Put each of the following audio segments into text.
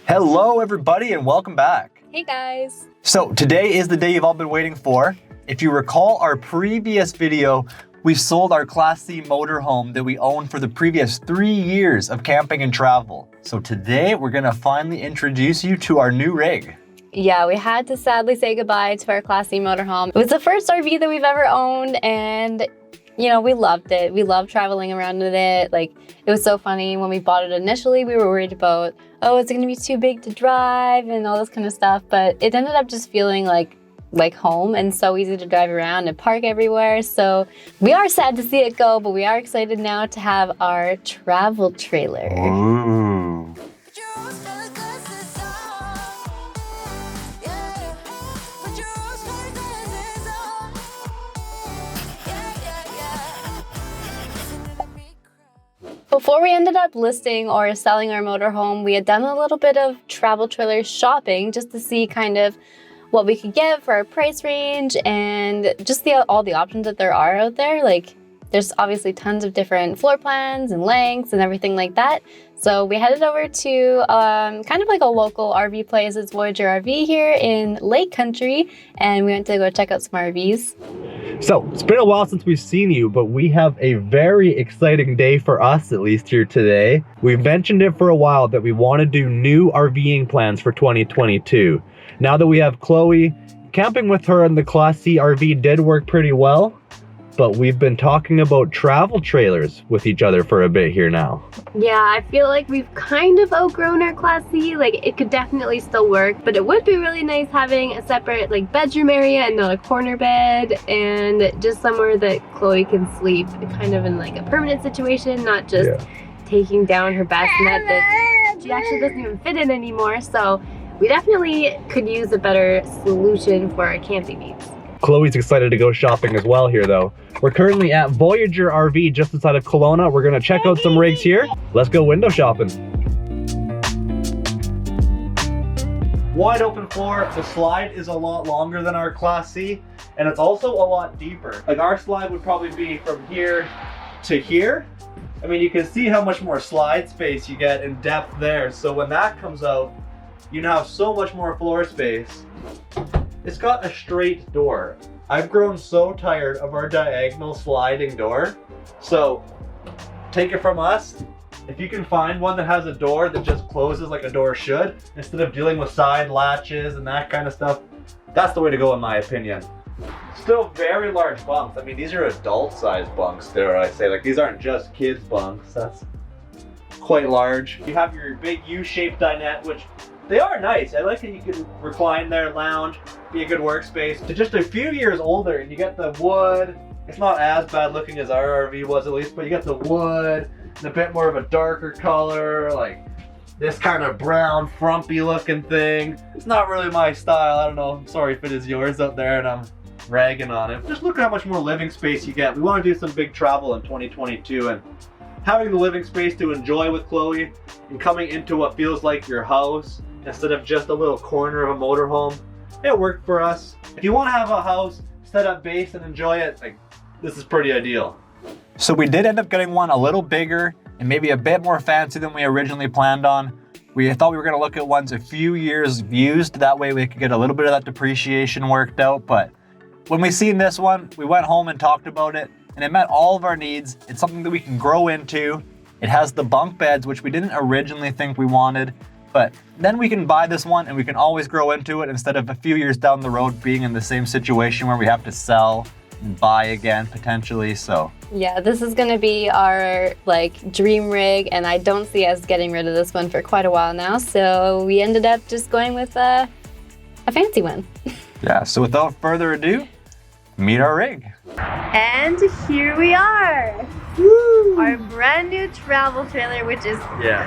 Hello everybody and welcome back. Hey guys. So today is the day you've all been waiting for. If you recall our previous video, we sold our Class C motorhome that we owned for the previous 3 years of camping and travel. So today we're gonna finally introduce you to our new rig. Yeah, we had to sadly say goodbye to our Class C motorhome. It was the first RV that we've ever owned, and you know, we loved it. We loved traveling around with it. Like, it was so funny. When we bought it initially, we were worried about, oh, is it gonna be too big to drive and all this kind of stuff. But it ended up just feeling like home and so easy to drive around and park everywhere. So we are sad to see it go, but we are excited now to have our travel trailer. Ooh. Before we ended up listing or selling our motorhome, we had done a little bit of travel trailer shopping just to see kind of what we could get for our price range and just all the options that there are out there. Like, there's obviously tons of different floor plans and lengths and everything like that. So we headed over to kind of like a local RV place. It's Voyager RV here in Lake Country, and we went to go check out some RVs. So it's been a while since we've seen you, but we have a very exciting day for us, at least here today. We've mentioned it for a while that we want to do new RVing plans for 2022. Now that we have Chloe, camping with her in the Class C RV did work pretty well, but we've been talking about travel trailers with each other for a bit here now. Yeah, I feel like we've kind of outgrown our Class C. Like, it could definitely still work, but it would be really nice having a separate like bedroom area and not a corner bed, and just somewhere that Chloe can sleep kind of in like a permanent situation, not just taking down her bassinet that she actually doesn't even fit in anymore. So we definitely could use a better solution for our camping needs. Chloe's excited to go shopping as well here though. We're currently at Voyager RV just outside of Kelowna. We're gonna check out some rigs here. Let's go window shopping. Wide open floor. The slide is a lot longer than our Class C, and it's also a lot deeper. Like, our slide would probably be from here to here. I mean, you can see how much more slide space you get in depth there. So when that comes out, you now have so much more floor space. It's got a straight door. I've grown so tired of our diagonal sliding door. So take it from us, if you can find one that has a door that just closes like a door should, instead of dealing with side latches and that kind of stuff, that's the way to go in my opinion. Still very large bunks. I mean, these are adult sized bunks, dare I say. Like, these aren't just kids bunks. That's quite large. You have your big U-shaped dinette, which they are nice. I like that you can recline there, lounge, be a good workspace. To just a few years older, and you get the wood. It's not as bad looking as our RV was, at least, but you get the wood and a bit more of a darker color, like this kind of brown, frumpy looking thing. It's not really my style. I don't know. I'm sorry if it is yours out there and I'm ragging on it. Just look at how much more living space you get. We want to do some big travel in 2022, and having the living space to enjoy with Chloe and coming into what feels like your house instead of just a little corner of a motorhome, it worked for us. If you want to have a house, set up base and enjoy it, like, this is pretty ideal. So we did end up getting one a little bigger and maybe a bit more fancy than we originally planned on. We thought we were going to look at ones a few years used. That way we could get a little bit of that depreciation worked out. But when we seen this one, we went home and talked about it, and it met all of our needs. It's something that we can grow into. It has the bunk beds, which we didn't originally think we wanted, but then we can buy this one and we can always grow into it instead of a few years down the road being in the same situation where we have to sell and buy again potentially. So Yeah, this is gonna be our like dream rig, and I don't see us getting rid of this one for quite a while now. So we ended up just going with a fancy one. yeah, so without further ado, meet our rig. And here we are. Woo. Our brand new travel trailer, which is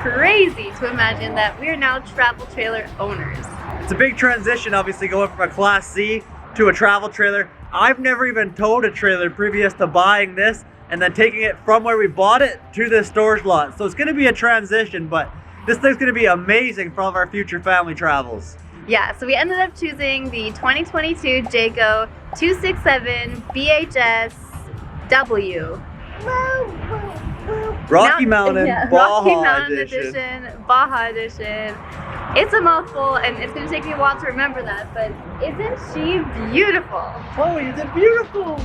crazy to imagine that we are now travel trailer owners. It's a big transition, obviously, going from a Class C to a travel trailer. I've never even towed a trailer previous to buying this and then taking it from where we bought it to this storage lot. So it's going to be a transition, but this thing's going to be amazing for all of our future family travels. Yeah, so we ended up choosing the 2022 Jayco 267 BHS W. Rocky Mountain, yeah, Baja Rocky Mountain Edition. Baja Edition. It's a mouthful and it's gonna take me a while to remember that, but isn't she beautiful? Chloe, you did beautiful.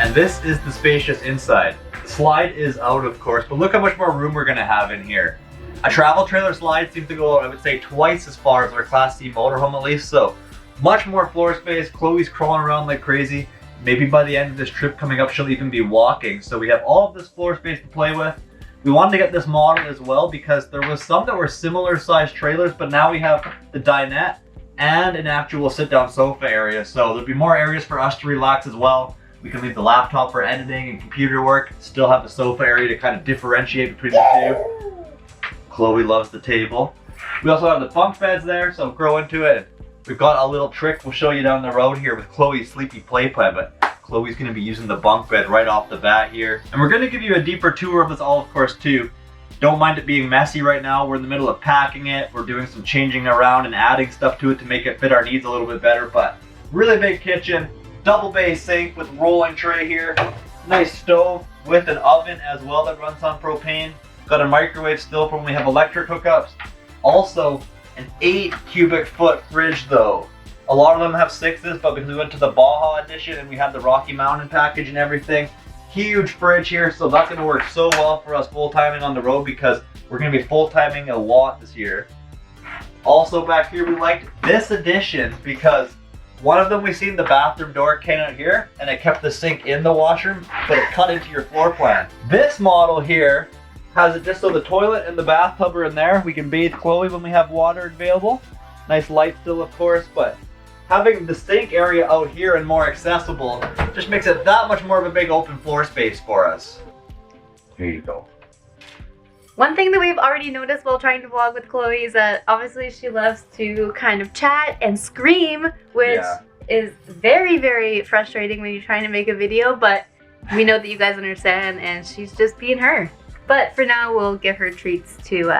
And this is the spacious inside. The slide is out, of course, but look how much more room we're gonna have in here. A travel trailer slide seems to go, I would say, twice as far as our Class C motorhome at least, so much more floor space. Chloe's crawling around like crazy. Maybe by the end of this trip coming up, she'll even be walking. So we have all of this floor space to play with. We wanted to get this model as well because there was some that were similar sized trailers, but now we have the dinette and an actual sit-down sofa area. So there'll be more areas for us to relax as well. We can leave the laptop for editing and computer work, still have the sofa area to kind of differentiate between the two. Chloe loves the table. We also have the bunk beds there, so grow into it. We've got a little trick we'll show you down the road here with Chloe's sleepy playpen, but Chloe's gonna be using the bunk bed right off the bat here. And we're gonna give you a deeper tour of this all, of course, too. Don't mind it being messy right now. We're in the middle of packing it. We're doing some changing around and adding stuff to it to make it fit our needs a little bit better, but really big kitchen. Double bay sink with rolling tray here. Nice stove with an oven as well that runs on propane. Got a microwave still for when we have electric hookups. Also, an 8 cubic foot fridge though. A lot of them have 6s, but because we went to the Baja Edition and we had the Rocky Mountain package and everything, huge fridge here, so that's gonna work so well for us full timing on the road because we're gonna be full timing a lot this year. Also back here, we liked this addition because one of them we seen the bathroom door came out here and it kept the sink in the washroom, but it cut into your floor plan. This model here has it just so the toilet and the bathtub are in there. We can bathe Chloe when we have water available. Nice light still, of course, but having the sink area out here and more accessible just makes it that much more of a big open floor space for us. Here you go. One thing that we've already noticed while trying to vlog with Chloe is that obviously she loves to kind of chat and scream, which is very, very frustrating when you're trying to make a video, but we know that you guys understand and she's just being her. But for now, we'll give her treats to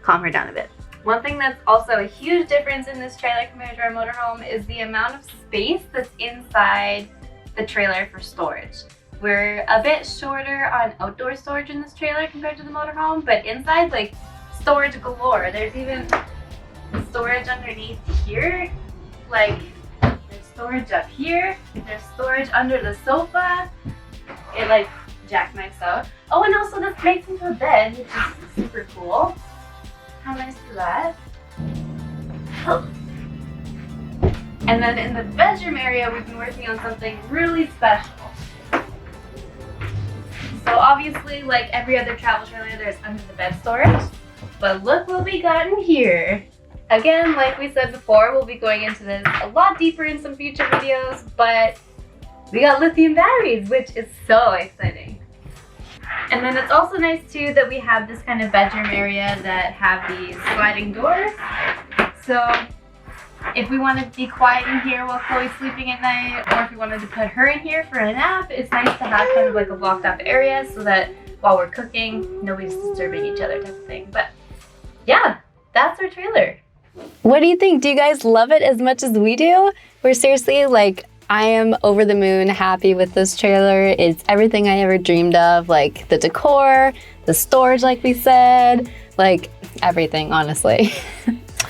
calm her down a bit. One thing that's also a huge difference in this trailer compared to our motorhome is the amount of space that's inside the trailer for storage. We're a bit shorter on outdoor storage in this trailer compared to the motorhome, but inside, like, storage galore. There's even storage underneath here. Like, there's storage up here. There's storage under the sofa. It, like, jackknifes out. Oh, and also this makes into a bed, which is super cool. How nice is that? Oh. And then in the bedroom area, we've been working on something really special. So obviously, like every other travel trailer, there's under the bed storage. But look what we got in here. Again, like we said before, we'll be going into this a lot deeper in some future videos, but we got lithium batteries, which is so exciting. And then it's also nice too that we have this kind of bedroom area that have these sliding doors. So if we want to be quiet in here while Chloe's sleeping at night, or if we wanted to put her in here for a nap, it's nice to have kind of like a blocked off area so that while we're cooking, nobody's disturbing each other type of thing. But yeah, that's our trailer. What do you think? Do you guys love it as much as we do? We're seriously, like, I am over the moon happy with this trailer. It's everything I ever dreamed of, like the decor, the storage like we said, like everything, honestly.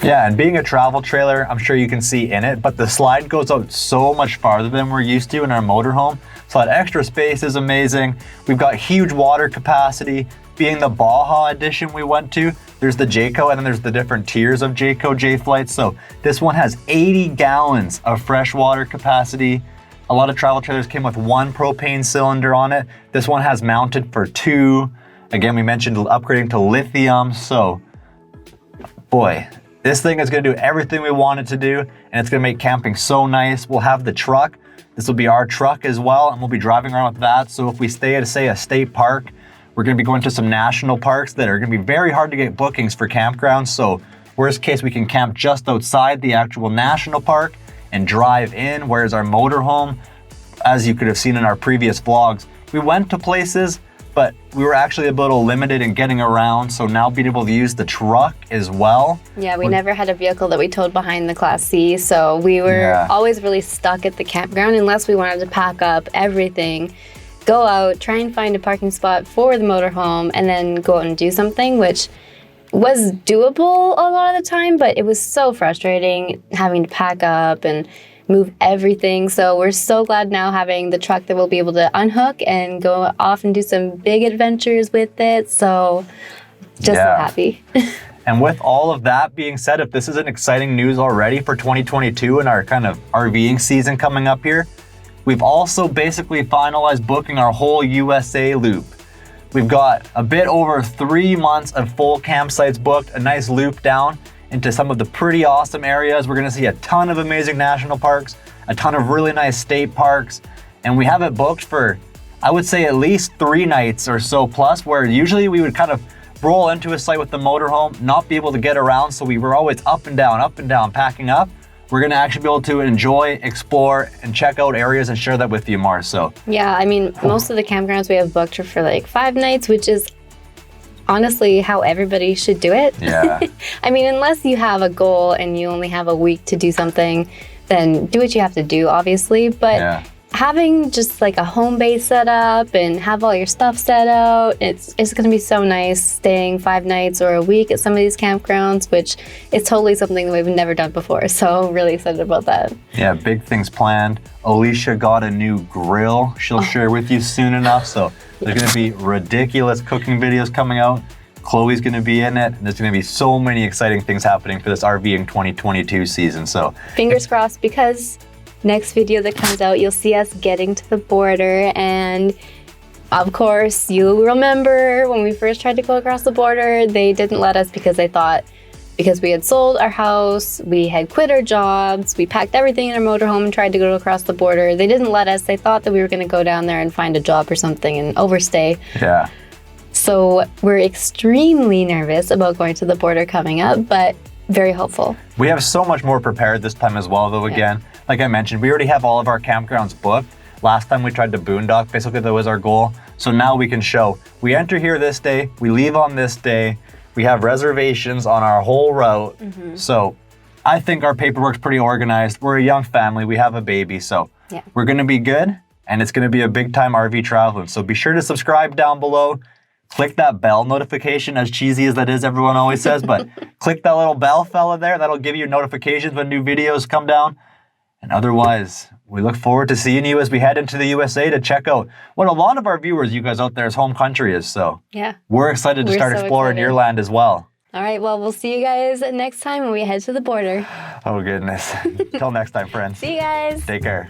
Yeah, and being a travel trailer, I'm sure you can see in it, but the slide goes out so much farther than we're used to in our motorhome. So that extra space is amazing. We've got huge water capacity. Being the Baja Edition we went to, there's the Jayco and then there's the different tiers of Jayco Jay Flight. So this one has 80 gallons of fresh water capacity. A lot of travel trailers came with 1 propane cylinder on it. This one has mounted for 2. Again, we mentioned upgrading to lithium. So boy, this thing is gonna do everything we want it to do, and it's gonna make camping so nice. We'll have the truck. This will be our truck as well, and we'll be driving around with that. So if we stay at, say, a state park, we're gonna be going to some national parks that are gonna be very hard to get bookings for campgrounds. So worst case, we can camp just outside the actual national park and drive in, whereas our motorhome, as you could have seen in our previous vlogs, we went to places, but we were actually a little limited in getting around. So now being able to use the truck as well. Yeah, we never had a vehicle that we towed behind the Class C, so we were always really stuck at the campground unless we wanted to pack up everything, go out, try and find a parking spot for the motorhome, and then go out and do something, which was doable a lot of the time, but it was so frustrating having to pack up and move everything. So we're so glad now having the truck that we'll be able to unhook and go off and do some big adventures with it. So just so happy. And with all of that being said, if this isn't exciting news already for 2022 and our kind of RVing season coming up here, we've also basically finalized booking our whole USA loop. We've got a bit over 3 months of full campsites booked, a nice loop down into some of the pretty awesome areas. We're gonna see a ton of amazing national parks, a ton of really nice state parks, and we have it booked for, I would say, at least 3 nights or so plus, where usually we would kind of roll into a site with the motorhome, not be able to get around, so we were always up and down, packing up. We're gonna actually be able to enjoy, explore, and check out areas and share that with you more. So yeah, I mean, most of the campgrounds we have booked are for like 5 nights, which is honestly how everybody should do it. Yeah. I mean, unless you have a goal and you only have a week to do something, then do what you have to do, obviously. But having just like a home base set up and have all your stuff set out, it's going to be so nice staying 5 nights or a week at some of these campgrounds, which is totally something that we've never done before. So really excited about that. Yeah, big things planned. Alysha got a new grill she'll share with you soon enough. So there's going to be ridiculous cooking videos coming out. Chloe's going to be in it. And there's going to be so many exciting things happening for this RVing 2022 season. So fingers crossed, because next video that comes out, you'll see us getting to the border. And of course, you remember when we first tried to go across the border, they didn't let us because they thought because we had sold our house, we had quit our jobs, we packed everything in our motorhome and tried to go across the border. They didn't let us. They thought that we were going to go down there and find a job or something and overstay. Yeah. So we're extremely nervous about going to the border coming up, but very hopeful. We have so much more prepared this time as well, though. Again, like I mentioned, we already have all of our campgrounds booked. Last time we tried to boondock, basically that was our goal. So now we can show, we enter here this day, we leave on this day, we have reservations on our whole route. So I think our paperwork's pretty organized. We're a young family, we have a baby, so we're gonna be good, and it's gonna be a big time RV traveling. So be sure to subscribe down below. Click that bell notification, as cheesy as that is, everyone always says, but click that little bell fella there. That'll give you notifications when new videos come down. And otherwise, we look forward to seeing you as we head into the USA to check out what a lot of our viewers, you guys out there's home country is. So we're excited to start exploring your land as well. All right, well, we'll see you guys next time when we head to the border. Oh, goodness. Till next time, friends. See you guys. Take care.